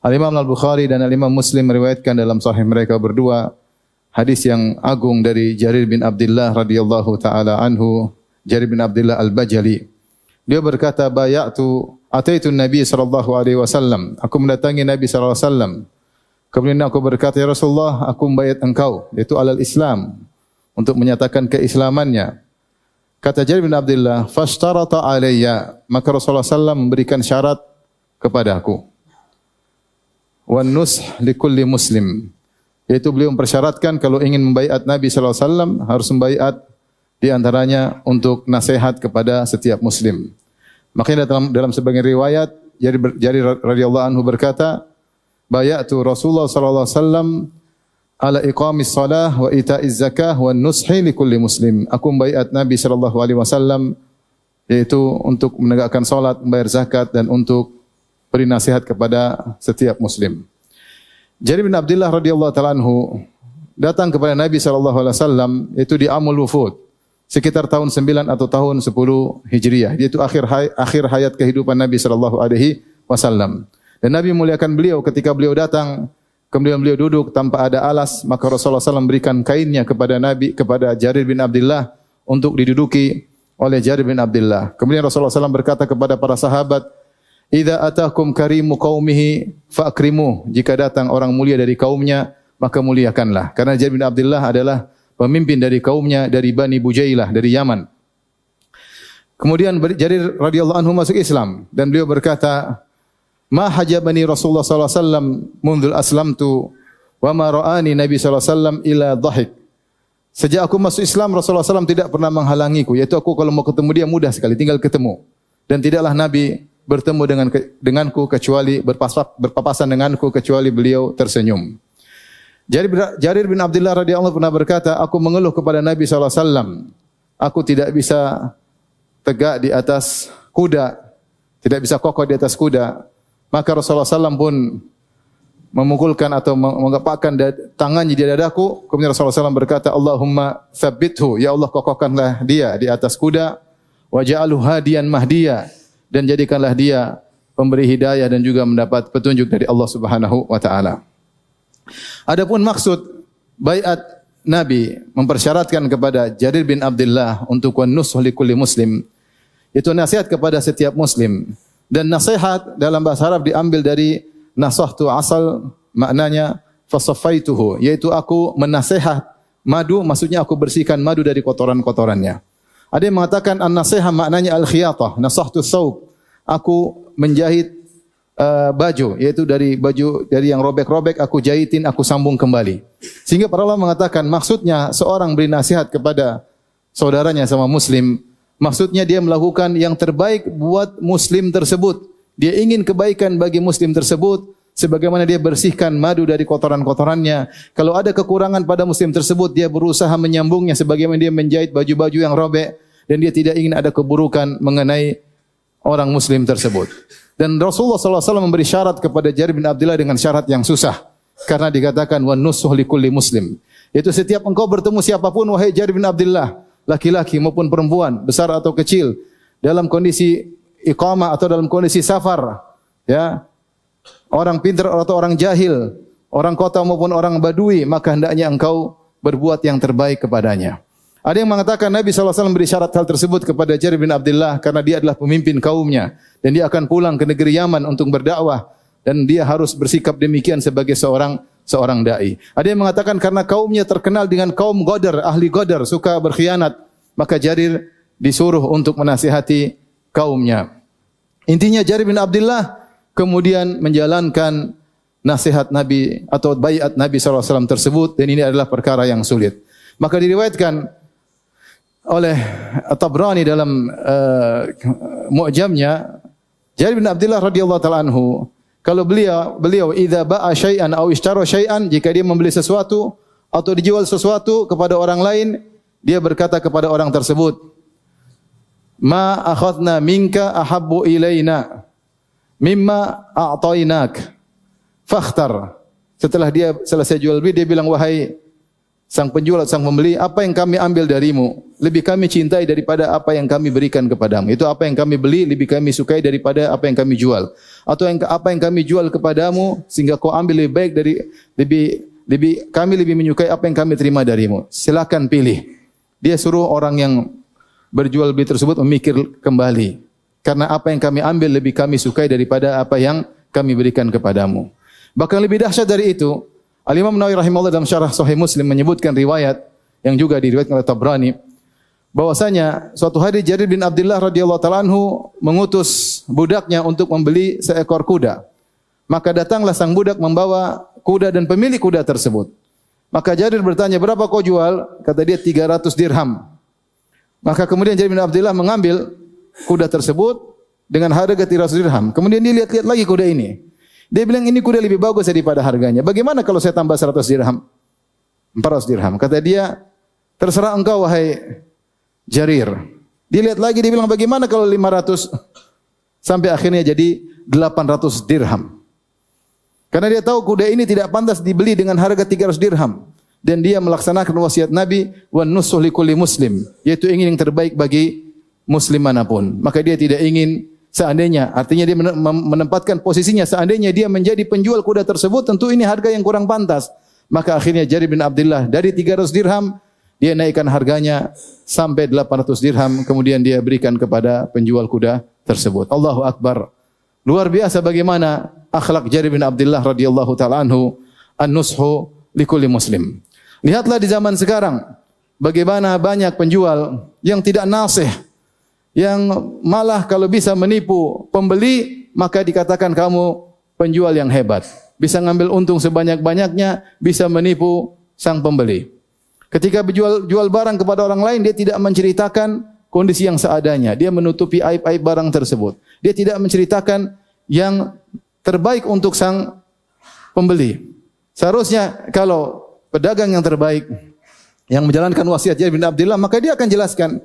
Al-Imam Al-Bukhari dan Al-Imam Muslim meriwayatkan dalam sahih mereka berdua hadis yang agung dari Jarir bin Abdullah radhiyallahu taala anhu, Jarir bin Abdullah Al-Bajali. Dia berkata, ataitu Nabi sallallahu alaihi wasallam. Aku mendatangi Nabi sallallahu alaihi wasallam. Kemudian aku berkata, ya Rasulullah, aku membayat engkau, yaitu alal Islam, untuk menyatakan keislamannya. Kata Jarir bin Abdullah, fashtarata alayya, maka Rasulullah sallallahu memberikan syarat kepada aku. Wan nush likulli muslim, yaitu beliau mempersyaratkan kalau ingin membaiat Nabi sallallahu alaihi wasallam harus membaiat di antaranya untuk nasihat kepada setiap muslim. Makanya dalam sebagian riwayat Jarir radhiyallahu anhu berkata, bayatu Rasulullah sallallahu alaihi wasallam ala iqamis shalah wa ita'iz zakah wa nushi likulli muslim. Aku membaiat Nabi sallallahu alaihi wasallam yaitu untuk menegakkan salat, membayar zakat dan untuk beri nasihat kepada setiap muslim. Jarir bin Abdullah radhiyallahu taala anhu datang kepada Nabi sallallahu alaihi wasallam yaitu di Amul Wufud sekitar tahun 9 atau tahun 10 Hijriah. Yaitu akhir hayat kehidupan Nabi sallallahu alaihi wasallam. Dan Nabi memuliakan beliau ketika beliau datang, kemudian beliau duduk tanpa ada alas, maka Rasulullah SAW memberikan kainnya kepada Jarir bin Abdullah untuk diduduki oleh Jarir bin Abdullah. Kemudian Rasulullah SAW berkata kepada para sahabat, idza atakum karimu qaumihi fa'krimuh. Jika datang orang mulia dari kaumnya, maka muliakanlah. Karena Jarir bin Abdullah adalah pemimpin dari kaumnya dari Bani Bujailah dari Yaman. Kemudian Jarir radhiyallahu anhu masuk Islam dan beliau berkata, ma hajabani Rasulullah sallallahu alaihi wasallam mundul aslamtu wa ma ra'ani Nabi sallallahu alaihi wasallam ila dhahik. Sejak aku masuk Islam, Rasulullah SAW tidak pernah menghalangiku, yaitu aku kalau mau ketemu dia mudah sekali, tinggal ketemu. Dan tidaklah Nabi bertemu denganku kecuali berpapasan denganku kecuali beliau tersenyum. Jarir bin Abdullah radhiyallahu anhu pernah berkata, aku mengeluh kepada Nabi sallallahu alaihi wasallam, aku tidak bisa tegak di atas kuda, tidak bisa kokoh di atas kuda. Maka Rasulullah SAW pun memukulkan atau mengepakkan tangannya di dadaku. Kemudian Rasulullah SAW berkata, Allahumma tsabbithu, ya Allah kokohkanlah dia di atas kuda, waj'alhu hadiyan mahdiya, dan jadikanlah dia pemberi hidayah dan juga mendapat petunjuk dari Allah Subhanahu wa taala. Adapun maksud baiat Nabi mempersyaratkan kepada Jarir bin Abdullah untuk wan-nush likulli muslim, itu nasihat kepada setiap muslim. Dan nasihat dalam bahasa Arab diambil dari nasahtu asal, maknanya fasaffaituhu, yaitu aku menasihat madu, maksudnya aku bersihkan madu dari kotoran-kotorannya. Ada yang mengatakan an-nasihah maknanya al-khiyatah, nasahtu thawb, aku menjahit baju, yaitu dari yang robek-robek aku jahitin, aku sambung kembali. Sehingga para ulama mengatakan maksudnya seorang beri nasihat kepada saudaranya sama muslim, maksudnya dia melakukan yang terbaik buat muslim tersebut. Dia ingin kebaikan bagi muslim tersebut sebagaimana dia bersihkan madu dari kotoran-kotorannya. Kalau ada kekurangan pada muslim tersebut, dia berusaha menyambungnya sebagaimana dia menjahit baju-baju yang robek, dan dia tidak ingin ada keburukan mengenai orang muslim tersebut. Dan Rasulullah SAW memberi syarat kepada Jarir bin Abdullah dengan syarat yang susah. Karena dikatakan wan-nush likulli muslim. Itu setiap engkau bertemu siapapun, wahai Jarir bin Abdullah, laki-laki maupun perempuan, besar atau kecil, dalam kondisi iqamah atau dalam kondisi safar, ya, orang pintar atau orang jahil, orang kota maupun orang badui, maka hendaknya engkau berbuat yang terbaik kepadanya. Ada yang mengatakan Nabi SAW beri syarat hal tersebut kepada Jarir bin Abdullah karena dia adalah pemimpin kaumnya dan dia akan pulang ke negeri Yaman untuk berdakwah dan dia harus bersikap demikian sebagai seorang dai. Ada yang mengatakan karena kaumnya terkenal dengan kaum Ghadar, ahli Ghadar, suka berkhianat, maka Jarir disuruh untuk menasihati kaumnya. Intinya Jarir bin Abdullah kemudian menjalankan nasihat Nabi atau baiat Nabi SAW tersebut, dan ini adalah perkara yang sulit. Maka diriwayatkan oleh At-Tabrani dalam Mu'jamnya, Jarir bin Abdullah radhiyallahu taala anhu, kalau beliau idza ba'a syai'an aw ishtara syai'an, jika dia membeli sesuatu atau dijual sesuatu kepada orang lain, dia berkata kepada orang tersebut, ma akhadna minka ahabbu ilaina mimma a'tainak fakhtar. Setelah dia selesai jual beli, dia bilang, wahai sang penjual atau sang pembeli, apa yang kami ambil darimu lebih kami cintai daripada apa yang kami berikan kepadamu. Itu apa yang kami beli lebih kami sukai daripada apa yang kami jual. Atau apa yang kami jual kepadamu sehingga kau ambil lebih baik dari kami lebih menyukai apa yang kami terima darimu. Silakan pilih. Dia suruh orang yang berjual beli tersebut memikir kembali. Karena apa yang kami ambil lebih kami sukai daripada apa yang kami berikan kepadamu. Bahkan lebih dahsyat dari itu, Al-Imam Nawawi rahimahullah dalam syarah Sahih Muslim menyebutkan riwayat yang juga diriwayatkan oleh Tabrani bahwasanya suatu hari Jarir bin Abdullah radhiyallahu taala anhu mengutus budaknya untuk membeli seekor kuda. Maka datanglah sang budak membawa kuda dan pemilik kuda tersebut. Maka Jarir bertanya, "Berapa kau jual?" Kata dia 300 dirham. Maka kemudian Jarir bin Abdullah mengambil kuda tersebut dengan harga 300 dirham. Kemudian dia lihat-lihat lagi kuda ini. Dia bilang ini kuda lebih bagus daripada harganya. Bagaimana kalau saya tambah 100 dirham? 400 dirham. Kata dia, terserah engkau wahai Jarir. Dia lihat lagi, dia bilang bagaimana kalau 500? Sampai akhirnya jadi 800 dirham. Karena dia tahu kuda ini tidak pantas dibeli dengan harga 300 dirham. Dan dia melaksanakan wasiat Nabi, wan nusuh likulli muslim. Yaitu ingin yang terbaik bagi muslim manapun. Maka dia tidak ingin seandainya, artinya dia menempatkan posisinya, seandainya dia menjadi penjual kuda tersebut, tentu ini harga yang kurang pantas. Maka akhirnya Jarir bin Abdullah dari 300 dirham, dia naikkan harganya sampai 800 dirham, kemudian dia berikan kepada penjual kuda tersebut. Allahu Akbar. Luar biasa bagaimana akhlak Jarir bin Abdullah radhiyallahu taala anhu, an-nushu likulli muslim. Lihatlah di zaman sekarang, bagaimana banyak penjual yang tidak nasih, yang malah kalau bisa menipu pembeli, maka dikatakan kamu penjual yang hebat. Bisa ngambil untung sebanyak-banyaknya, bisa menipu sang pembeli. Ketika jual barang kepada orang lain, dia tidak menceritakan kondisi yang seadanya. Dia menutupi aib-aib barang tersebut. Dia tidak menceritakan yang terbaik untuk sang pembeli. Seharusnya kalau pedagang yang terbaik, yang menjalankan wasiat Jarir bin Abdullah, maka dia akan jelaskan.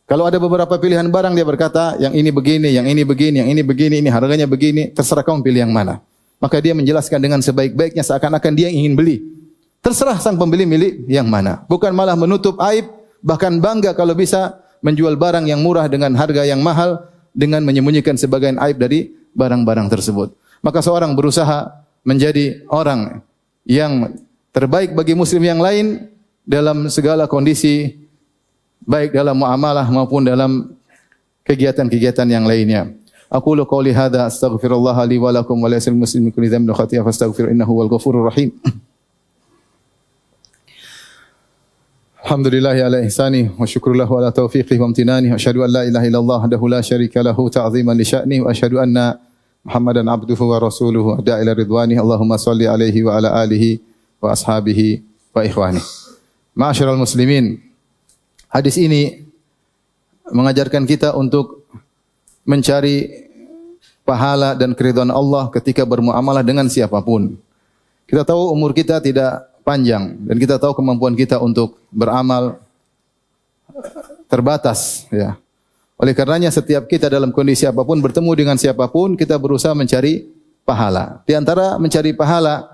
Kalau ada beberapa pilihan barang, dia berkata, yang ini begini, yang ini begini, yang ini begini, ini harganya begini, terserah kamu pilih yang mana. Maka dia menjelaskan dengan sebaik-baiknya, seakan-akan dia ingin beli. Terserah sang pembeli milih yang mana. Bukan malah menutup aib, bahkan bangga kalau bisa menjual barang yang murah dengan harga yang mahal, dengan menyembunyikan sebagian aib dari barang-barang tersebut. Maka seorang berusaha menjadi orang yang terbaik bagi muslim yang lain dalam segala kondisi, baik dalam muamalah maupun dalam kegiatan-kegiatan yang lainnya. Aqulu qouli hadza astaghfirullah li wa lakum wa lisal muslimin kulli dhanbin wa khati'ah fastaghfir innahu wal ghafurur rahim. Alhamdulillah ala ihsani wa syukrullahu ala taufiqihi wa amtinani wa asyhadu an la ilaha illallah wahdahu la syarika lahu ta'ziman li sya'ni wa asyhadu anna Muhammadan abduhu wa rasuluhu ada ila ridwani. Allahumma salli alaihi wa ala alihi wa ashabihi wa ikhwani. Ma'asyiral muslimin, hadis ini mengajarkan kita untuk mencari pahala dan keridhaan Allah ketika bermuamalah dengan siapapun. Kita tahu umur kita tidak panjang dan kita tahu kemampuan kita untuk beramal terbatas, ya. Oleh karenanya setiap kita dalam kondisi apapun, bertemu dengan siapapun, kita berusaha mencari pahala. Di antara mencari pahala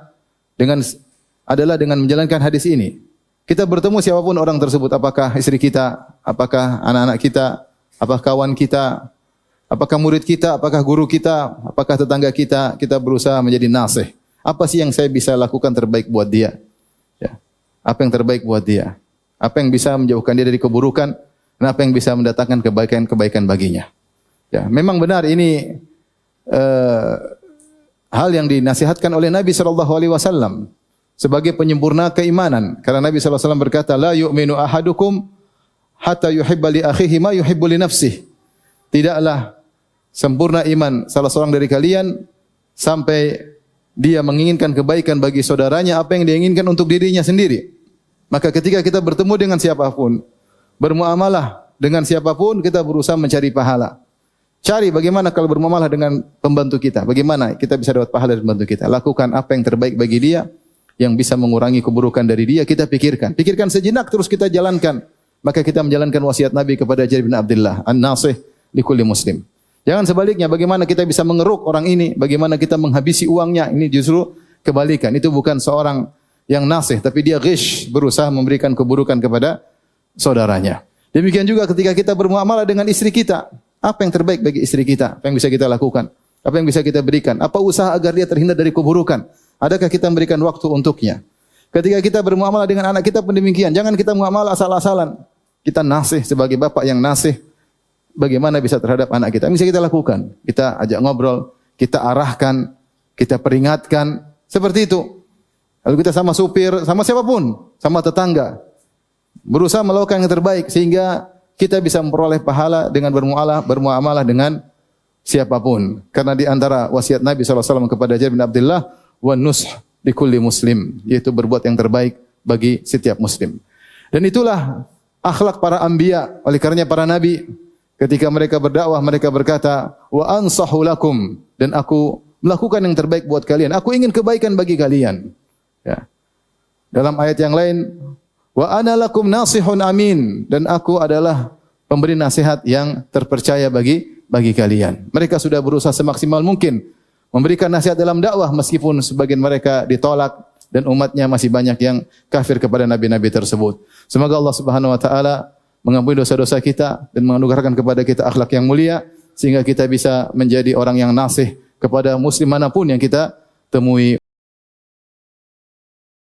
adalah dengan menjalankan hadis ini. Kita bertemu siapapun orang tersebut, apakah istri kita, apakah anak-anak kita, apakah kawan kita, apakah murid kita, apakah guru kita, apakah tetangga kita, kita berusaha menjadi nasih. Apa sih yang saya bisa lakukan terbaik buat dia? Ya. Apa yang terbaik buat dia? Apa yang bisa menjauhkan dia dari keburukan? Dan apa yang bisa mendatangkan kebaikan-kebaikan baginya? Ya, memang benar ini hal yang dinasihatkan oleh Nabi SAW sebagai penyempurna keimanan. Karena Nabi SAW berkata, la yu'minu ahadukum hatta yuhibba li akhihi ma yuhibbu li nafsihi. Tidaklah sempurna iman salah seorang dari kalian sampai dia menginginkan kebaikan bagi saudaranya apa yang dia inginkan untuk dirinya sendiri. Maka ketika kita bertemu dengan siapapun, bermuamalah dengan siapapun, kita berusaha mencari pahala. Cari bagaimana kalau bermuamalah dengan pembantu kita, bagaimana kita bisa dapat pahala dari pembantu kita. Lakukan apa yang terbaik bagi dia, yang bisa mengurangi keburukan dari dia, kita pikirkan. Pikirkan sejenak terus kita jalankan. Maka kita menjalankan wasiat Nabi kepada Jarir bin Abdullah, an-nasih likulli muslim. Jangan sebaliknya, bagaimana kita bisa mengeruk orang ini, bagaimana kita menghabisi uangnya, ini justru kebalikan. Itu bukan seorang yang nasih, tapi dia ghish, berusaha memberikan keburukan kepada saudaranya. Demikian juga ketika kita bermuamalah dengan istri kita, apa yang terbaik bagi istri kita? Apa yang bisa kita lakukan? Apa yang bisa kita berikan? Apa usaha agar dia terhindar dari keburukan? Adakah kita memberikan waktu untuknya? Ketika kita bermuamalah dengan anak kita pun demikian. Jangan kita muamalah asal-asalan. Kita nasih sebagai bapak yang nasih. Bagaimana bisa terhadap anak kita? Yang bisa kita lakukan. Kita ajak ngobrol, kita arahkan, kita peringatkan. Seperti itu. Lalu kita sama supir, sama siapapun, sama tetangga. Berusaha melakukan yang terbaik sehingga kita bisa memperoleh pahala dengan bermuamalah dengan siapapun. Karena di antara wasiat Nabi SAW kepada Jarir bin Abdullah, wa nush li kulli muslim, yaitu berbuat yang terbaik bagi setiap muslim. Dan itulah akhlak para anbiya. Oleh karenanya para nabi ketika mereka berdakwah, mereka berkata, wa ansahu lakum, dan aku melakukan yang terbaik buat kalian. Aku ingin kebaikan bagi kalian. Ya. Dalam ayat yang lain, wa ana lakum nasihun amin, dan aku adalah pemberi nasihat yang terpercaya bagi kalian. Mereka sudah berusaha semaksimal mungkin memberikan nasihat dalam dakwah meskipun sebagian mereka ditolak dan umatnya masih banyak yang kafir kepada nabi-nabi tersebut. Semoga Allah Subhanahu wa taala mengampuni dosa-dosa kita dan menganugerahkan kepada kita akhlak yang mulia sehingga kita bisa menjadi orang yang nasih kepada muslim manapun yang kita temui.